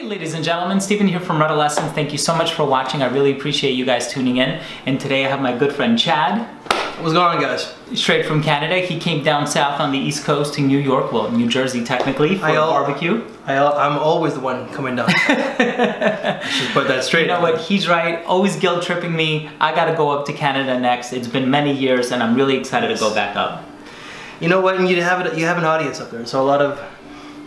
ladies and gentlemen, Stephen here from Redolessence. Thank you so much for watching. I really appreciate you guys tuning in. And today I have my good friend Chad. What's going on, guys? Straight from Canada. He came down south on the East Coast to New York, well, New Jersey technically, for a barbecue. I'm always the one coming down. Just put that straight. You know what? He's right. Always guilt tripping me. I got to go up to Canada next. It's been many years, and I'm really excited to go back up. You know what? You have an audience up there. So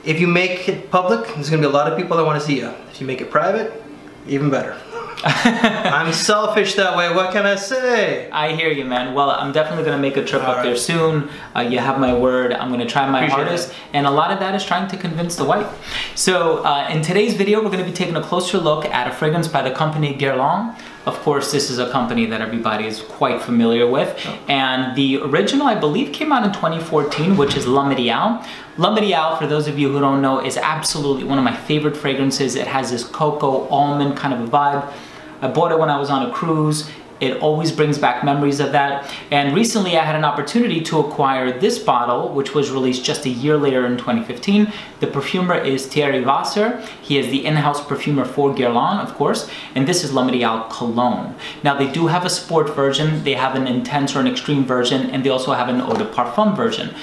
if you make it public, there's gonna be a lot of people that want to see you. If you make it private, even better. I'm selfish that way, what can I say? I hear you, man. Well, I'm definitely going to make a trip up there soon. You have my word. I'm going to try my hardest. And a lot of that is trying to convince the wife. So in today's video, we're going to be taking a closer look at a fragrance by the company Guerlain. Of course, this is a company that everybody is quite familiar with. And the original, I believe, came out in 2014, which is L'Homme Ideal. L'Homme Ideal, for those of you who don't know, is absolutely one of my favorite fragrances. It has this cocoa almond kind of a vibe. I bought it when I was on a cruise. It always brings back memories of that. And recently I had an opportunity to acquire this bottle, which was released just a year later in 2015. The perfumer is Thierry Wasser. He is the in-house perfumer for Guerlain, of course. And this is L'Homme Ideal Cologne. Now they do have a sport version. They have an intense or an extreme version. And they also have an eau de parfum version.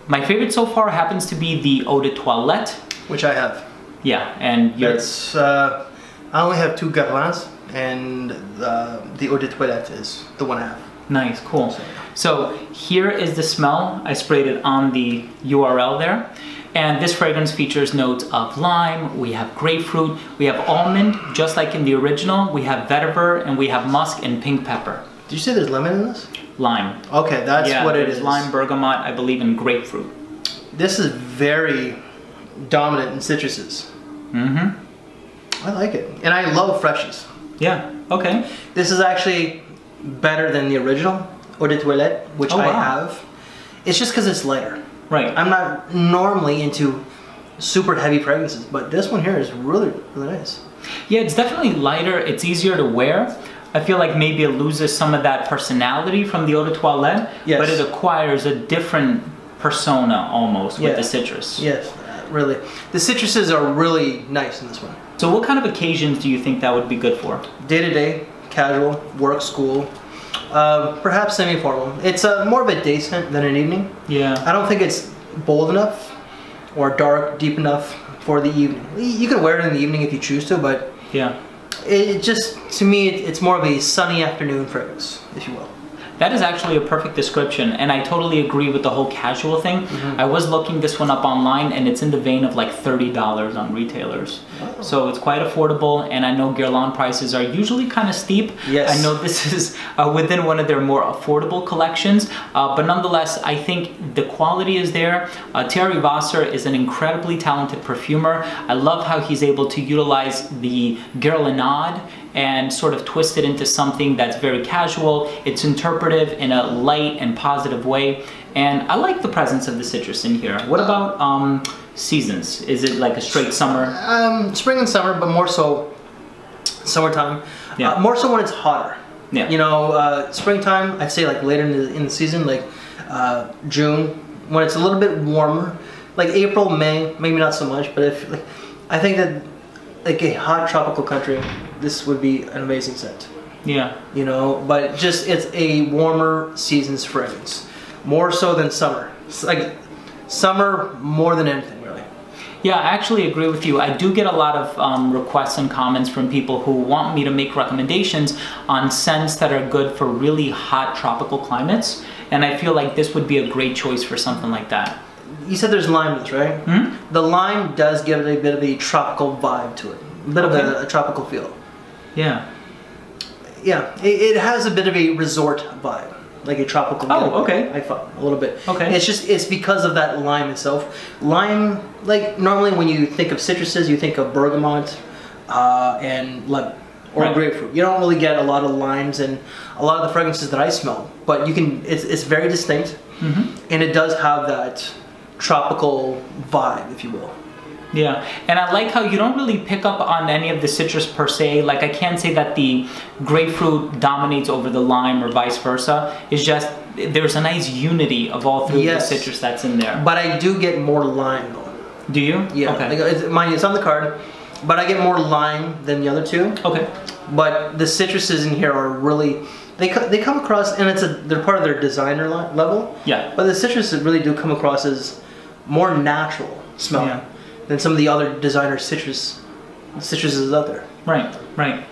My favorite so far happens to be the eau de toilette. Which I have. Yeah, and it's, I only have 2 Guerlains. And the eau de toilette is the one I have. Nice, cool. So here is the smell. I sprayed it on the URL there. And this fragrance features notes of lime, we have grapefruit, we have almond, just like in the original. We have vetiver, and we have musk and pink pepper. Did you say there's lemon in this? Lime. Okay, that's what it is. Lime, bergamot, I believe, and grapefruit. This is very dominant in citruses. Mm-hmm. I like it. And I love freshies. Yeah, okay. This is actually better than the original eau de toilette, which I have. It's just because it's lighter. Right. I'm not normally into super heavy fragrances, but this one here is really, really nice. Yeah, it's definitely lighter. It's easier to wear. I feel like maybe it loses some of that personality from the eau de toilette, but it acquires a different persona almost with the citrus. Yes, really. The citruses are really nice in this one. So what kind of occasions do you think that would be good for? Day-to-day, casual, work, school, perhaps semi-formal. It's more of a day scent than an evening. Yeah. I don't think it's bold enough or dark, deep enough for the evening. You can wear it in the evening if you choose to, but yeah, it just, to me, it's more of a sunny afternoon fragrance, if you will. That is actually a perfect description, and I totally agree with the whole casual thing. I was looking this one up online, and it's in the vein of like $30 on retailers. Oh. So it's quite affordable, and I know Guerlain prices are usually kind of steep. Yes. I know this is within one of their more affordable collections, but nonetheless, I think the quality is there. Thierry Wasser is an incredibly talented perfumer. I love how he's able to utilize the Guerlainade and sort of twist it into something that's very casual. It's interpretive in a light and positive way. And I like the presence of the citrus in here. What about seasons? Is it like a straight summer? Spring and summer, but more so summertime. Yeah. More so when it's hotter. Yeah. You know, springtime, I'd say like later in the season, like June, when it's a little bit warmer. Like April, May, maybe not so much, but I think that like a hot tropical country, this would be an amazing scent. Yeah. You know, but just it's a warmer season's fragrance. More so than summer. It's like summer more than anything, really. Yeah, I actually agree with you. I do get a lot of requests and comments from people who want me to make recommendations on scents that are good for really hot tropical climates. And I feel like this would be a great choice for something like that. You said there's lime in this, right? Mm-hmm. The lime does give it a bit of a tropical vibe to it. A bit of a tropical feel. Yeah. Yeah, it has a bit of a resort vibe. Like a tropical vibe. Oh, okay. I thought a little bit. Okay. It's because of that lime itself. Lime, like normally when you think of citruses, you think of bergamot and lemon or grapefruit. You don't really get a lot of limes in a lot of the fragrances that I smell. But you can, it's very distinct. Mm-hmm. And it does have that tropical vibe, if you will. Yeah, and I like how you don't really pick up on any of the citrus per se. Like I can't say that the grapefruit dominates over the lime or vice versa. It's just there's a nice unity of all three of the citrus that's in there. But I do get more lime though. Do you? Yeah. Okay. Mind you, it's on the card. but I get more lime than the other two. Okay. But the citruses in here are really, they come across, and they're part of their designer level. Yeah. But the citruses really do come across as more natural smelling than some of the other designer citruses out there. Right, right.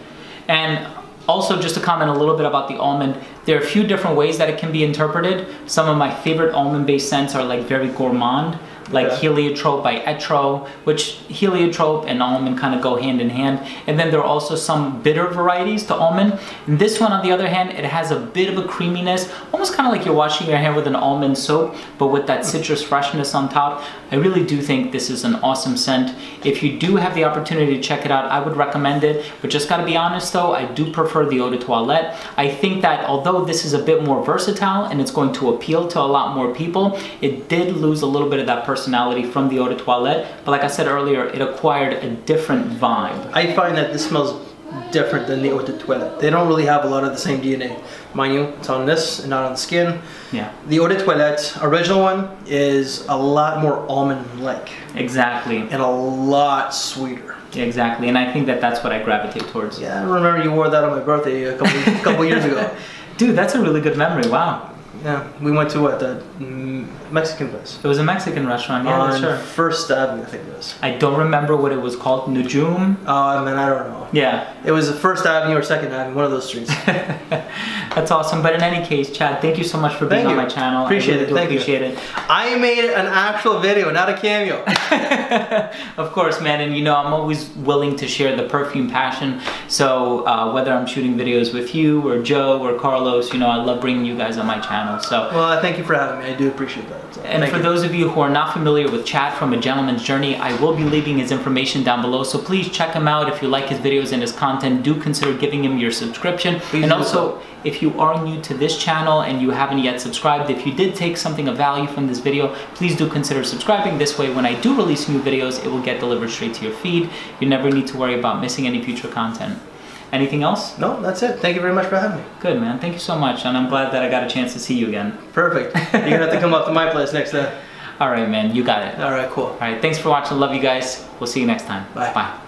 And also, just to comment a little bit about the almond, there are a few different ways that it can be interpreted. Some of my favorite almond-based scents are like very gourmand, like heliotrope by Etro, which heliotrope and almond kind of go hand in hand. And then there are also some bitter varieties to almond. And this one, on the other hand, it has a bit of a creaminess, almost kind of like you're washing your hair with an almond soap, but with that citrus freshness on top. I really do think this is an awesome scent. If you do have the opportunity to check it out, I would recommend it. But just gotta be honest though, I do prefer the Eau de Toilette. I think that although this is a bit more versatile and it's going to appeal to a lot more people, it did lose a little bit of that personality from the Eau de Toilette. But like I said earlier, it acquired a different vibe. I find that this smells different than the Eau de Toilette. They don't really have a lot of the same DNA. Mind you, it's on this and not on the skin. Yeah. The Eau de Toilette, original one, is a lot more almond-like. Exactly. And a lot sweeter. Exactly, and I think that that's what I gravitate towards. Yeah, I remember you wore that on my birthday a couple years ago. Dude, that's a really good memory, wow. Yeah, we went to what, the Mexican place? It was a Mexican restaurant, yeah, on sure. First Avenue, I think it was. I don't remember what it was called, Nujum? Oh, man, I don't know. Yeah. It was First Avenue or Second Avenue, one of those streets. That's awesome, but in any case, Chad, thank you so much for being on my channel. Appreciate it, thank you. Appreciate it. I made an actual video, not a cameo. Of course, man, and you know, I'm always willing to share the perfume passion, so whether I'm shooting videos with you or Joe or Carlos, you know, I love bringing you guys on my channel, so. Well, thank you for having me, I do appreciate that. So, and for those of you who are not familiar with Chad from A Gentleman's Journey, I will be leaving his information down below, so please check him out. If you like his videos and his content, do consider giving him your subscription. Please and also, if you are new to this channel and you haven't yet subscribed, if you did take something of value from this video, please do consider subscribing. This way, when I do release new videos, it will get delivered straight to your feed. You never need to worry about missing any future content. Anything else? No, that's it. Thank you very much for having me. Good, man. Thank you so much, and I'm glad that I got a chance to see you again. Perfect. You're gonna have to come up to my place next time. All right, man. You got it. All right, cool. All right, thanks for watching. Love you guys. We'll see you next time. Bye. Bye.